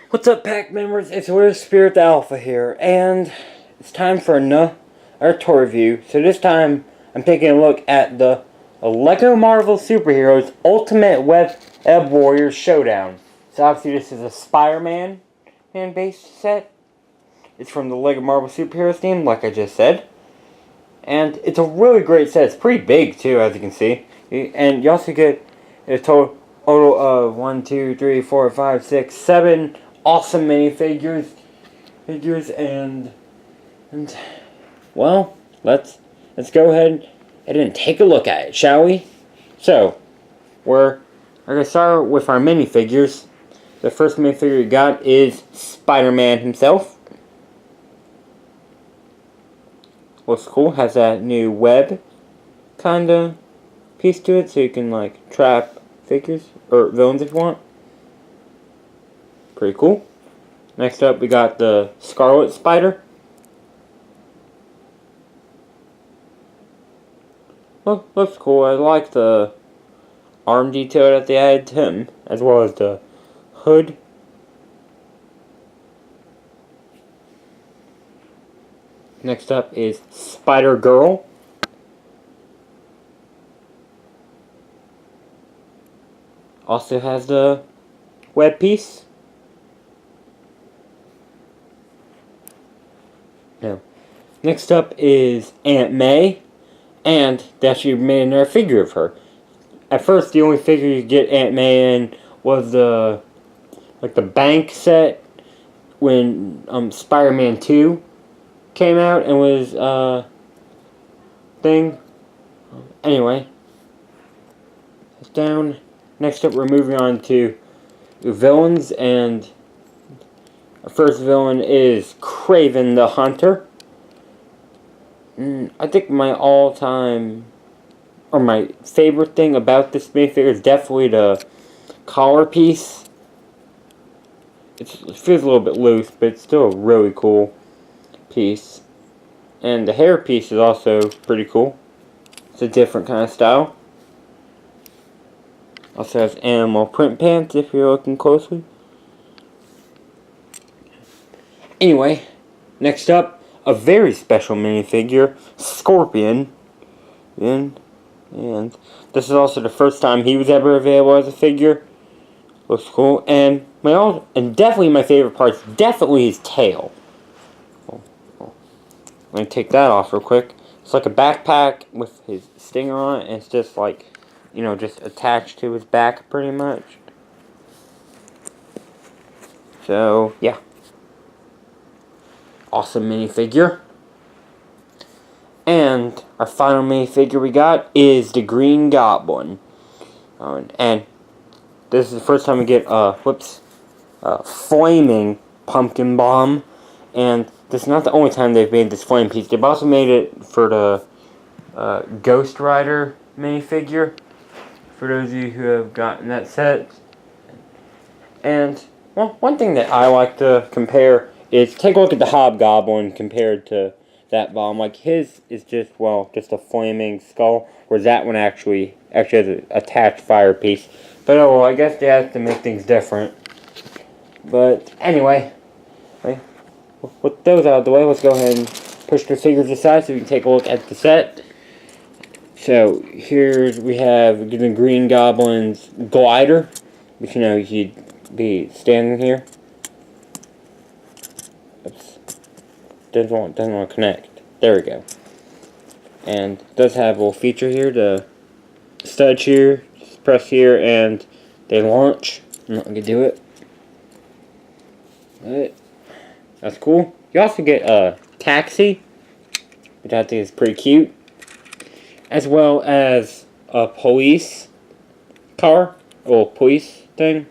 What's up, pack members? It's Weird Spirit Alpha here, and it's time for our tour review. So this time, I'm taking a look at the Lego Marvel Superheroes Ultimate Web Warriors Showdown. So obviously this is a Spider-Man based set. It's from the Lego Marvel Superheroes team, like I just said. And it's a really great set. It's pretty big too, as you can see. And you also get a total of 1, 2, 3, 4, 5, 6, 7 awesome minifigures, and well, let's go ahead and take a look at it, shall we? So, we're gonna start with our minifigures. The first minifigure we got is Spider-Man himself. Looks cool. Has that new web kinda piece to it, so you can like trap figures or villains if you want. Pretty cool. Next up, we got the Scarlet Spider. Looks cool. I like the arm detail that they added to him, as well as the hood. Next up is Spider-Girl. Also has the web piece. No. Next up is Aunt May, and they actually made another figure of her. At first, the only figure you get Aunt May in was the bank set when Spider-Man 2 came out and was thing. Anyway, it's down. Next up, we're moving on to the villains, and our first villain is Kraven the Hunter. I think my all-time, or my favorite thing about this minifigure is definitely the collar piece. It feels a little bit loose, but it's still a really cool piece. And the hair piece is also pretty cool. It's a different kind of style. Also has animal print pants if you're looking closely. Anyway, next up, a very special minifigure, Scorpion. And this is also the first time he was ever available as a figure. Looks cool. And definitely my favorite part is definitely his tail. Let me take that off real quick. It's like a backpack with his stinger on it, and it's just like, you know, just attached to his back pretty much. So, yeah. Awesome minifigure. And our final minifigure we got is the Green Goblin. And this is the first time we get flaming pumpkin bomb. And this is not the only time they've made this flame piece. They've also made it for the Ghost Rider minifigure, for those of you who have gotten that set. And well, one thing that I like to compare is take a look at the Hobgoblin compared to that bomb. Like, his is just a flaming skull, whereas that one actually has an attached fire piece. But oh well, I guess they have to make things different. But anyway, with those out of the way, let's go ahead and push the figures aside so we can take a look at the set. So here we have the Green Goblin's glider, which, you know, he'd be standing here. Oops. Doesn't want to connect. There we go. And it does have a little feature here, the stud here, just press here and they launch. I'm not going to do it. But that's cool. You also get a taxi, which I think is pretty cute, as well as a police car, or police thing.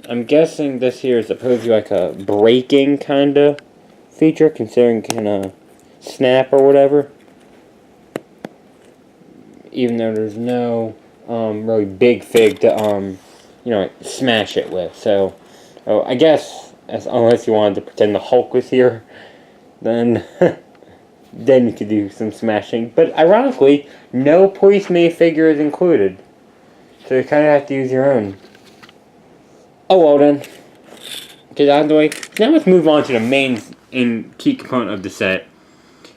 I'm guessing this here is supposed to be like a braking kind of feature, considering it can snap or whatever. Even though there's no really big fig to you know, smash it with. So I guess unless you wanted to pretend the Hulk was here, then then you could do some smashing. But ironically, no police minifigure is included, so you kind of have to use your own. Oh well then. get out of the way. Now let's move on to the main and key component of the set.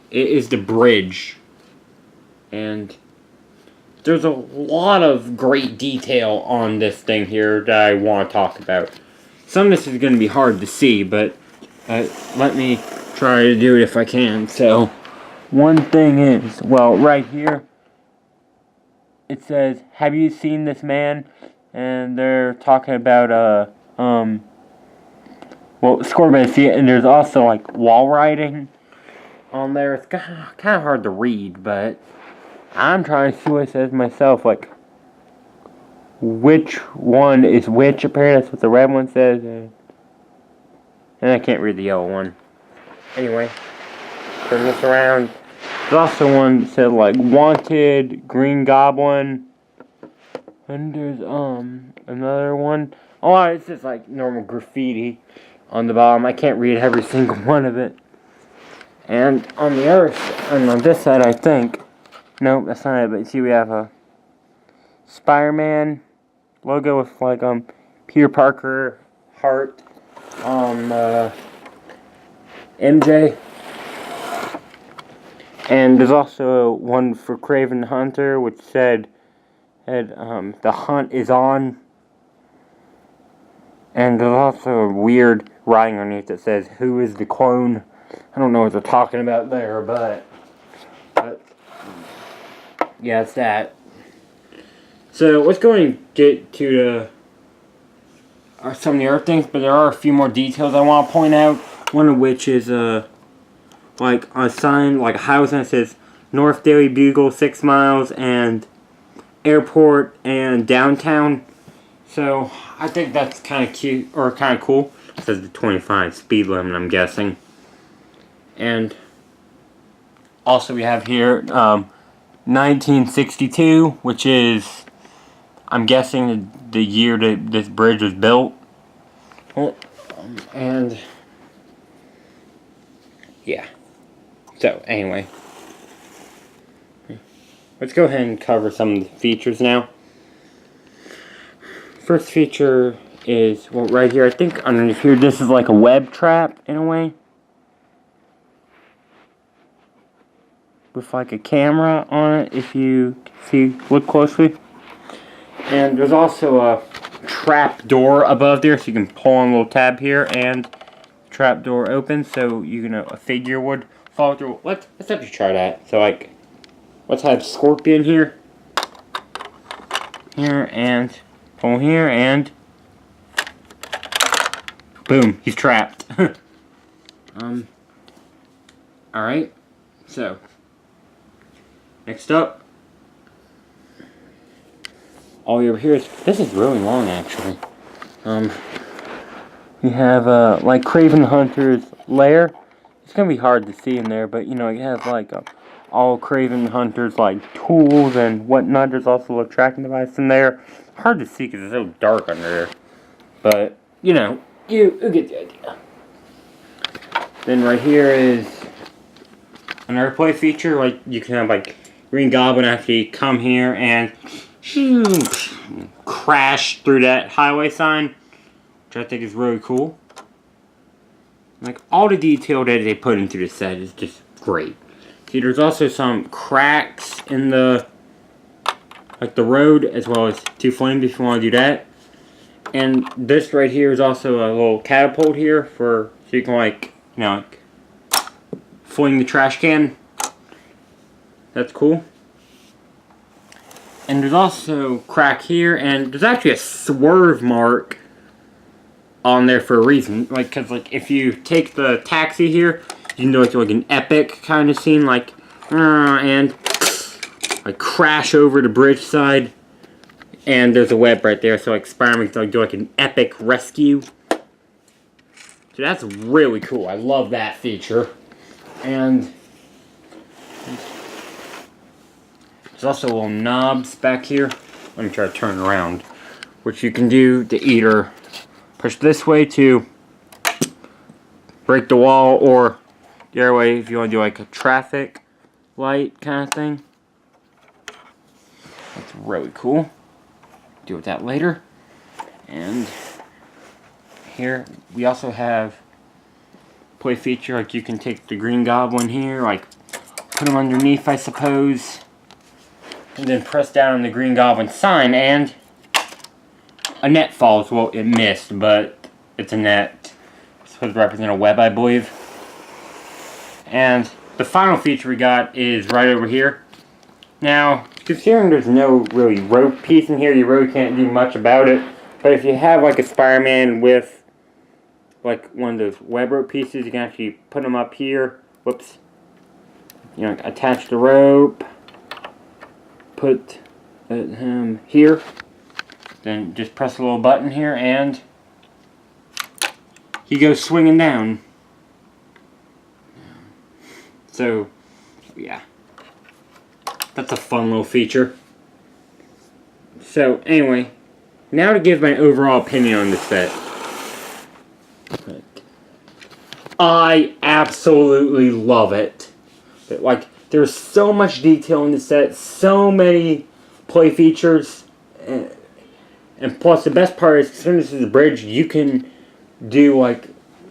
It is the bridge. And there's a lot of great detail on this thing here that I want to talk about. Some of this is going to be hard to see, but let me try to do it if I can. So, one thing is, well, right here, it says, "Have you seen this man?" And they're talking about, well, Scorpion see it, and there's also, like, wall writing on there. It's kind of hard to read, but I'm trying to see what it says myself, like, which one is which. Apparently that's what the red one says, and I can't read the yellow one. Anyway, turn this around. There's also one that said, like, Wanted, Green Goblin, and there's, another one. Oh, it's just, like, normal graffiti on the bottom. I can't read every single one of it. And on the other side, and on this side, I think, nope, that's not it, but see, we have a Spider-Man logo with, like, Peter Parker, heart, MJ. And there's also one for Kraven the Hunter, which said, the hunt is on. And there's also a weird writing underneath that says, "Who is the clone?" I don't know what they're talking about there, but yeah, it's that. So let's go and get to some of the other things, but there are a few more details I want to point out. One of which is like a sign, like a highway sign that says North Daily Bugle 6 miles and airport and downtown. So I think that's kind of cute or kind of cool. It says the 25 speed limit, I'm guessing. And also we have here 1962, which is, I'm guessing, the year that this bridge was built. And yeah. So anyway, let's go ahead and cover some of the features now. First feature is, well, right here, I think underneath here, this is like a web trap in a way, with like a camera on it, if you see, look closely. And there's also a trap door above there, so you can pull on a little tab here, and trap door opens, so you know a figure would fall through. Let's actually try that. So, like, let's have Scorpion here, and pull here, and boom, he's trapped. Alright, so next up, all over here is, this is really long actually. You have like Kraven the Hunter's lair. It's gonna be hard to see in there, but you know, you have like all Kraven the Hunter's like tools and whatnot. There's also a tracking device in there. Hard to see because it's so dark under there, but you know, you get the idea. Then right here is another play feature. Like, you can have like Green Goblin actually come here and crash through that highway sign, which I think is really cool. Like, all the detail that they put into the set is just great. See, there's also some cracks in the, like, the road, as well as 2 flames if you want to do that. And this right here is also a little catapult here for, so you can, like, you know, like, fling the trash can. That's cool. And there's also crack here, and there's actually a swerve mark on there for a reason. Like, cause like if you take the taxi here, you can do like an epic kind of scene, like and like crash over the bridge side, and there's a web right there, so like Spider-Man can do like an epic rescue. So that's really cool. I love that feature. And there's also little knobs back here. Let me try to turn around, which you can do to either push this way to break the wall, or the other way if you want to do like a traffic light kind of thing. That's really cool. Deal with that later. And here we also have play feature, like you can take the Green Goblin here, like put him underneath, I suppose, and then press down on the Green Goblin sign, and a net falls. Well, it missed, but it's a net. It's supposed to represent a web, I believe. And the final feature we got is right over here. Now, considering there's no really rope piece in here, you really can't do much about it. But if you have like a Spider-Man with like one of those web rope pieces, you can actually put them up here. Whoops. You know, attach the rope. Put him here. Then just press a little button here and he goes swinging down. So, yeah. That's a fun little feature. So, anyway, now to give my overall opinion on this set. I absolutely love it. Like, there's so much detail in the set, so many play features, and plus the best part is, considering this is a bridge, you can do like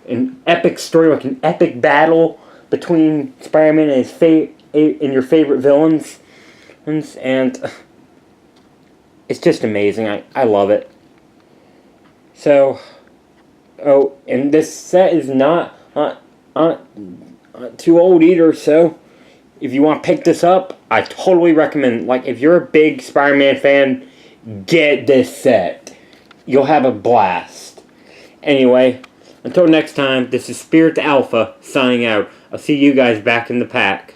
an epic story, like an epic battle between Spider-Man and and your favorite villains, and it's just amazing. I love it. So, oh, and this set is not too old either, so if you want to pick this up, I totally recommend. Like, if you're a big Spider-Man fan, get this set. You'll have a blast. Anyway, until next time, this is Spirit Alpha signing out. I'll see you guys back in the pack.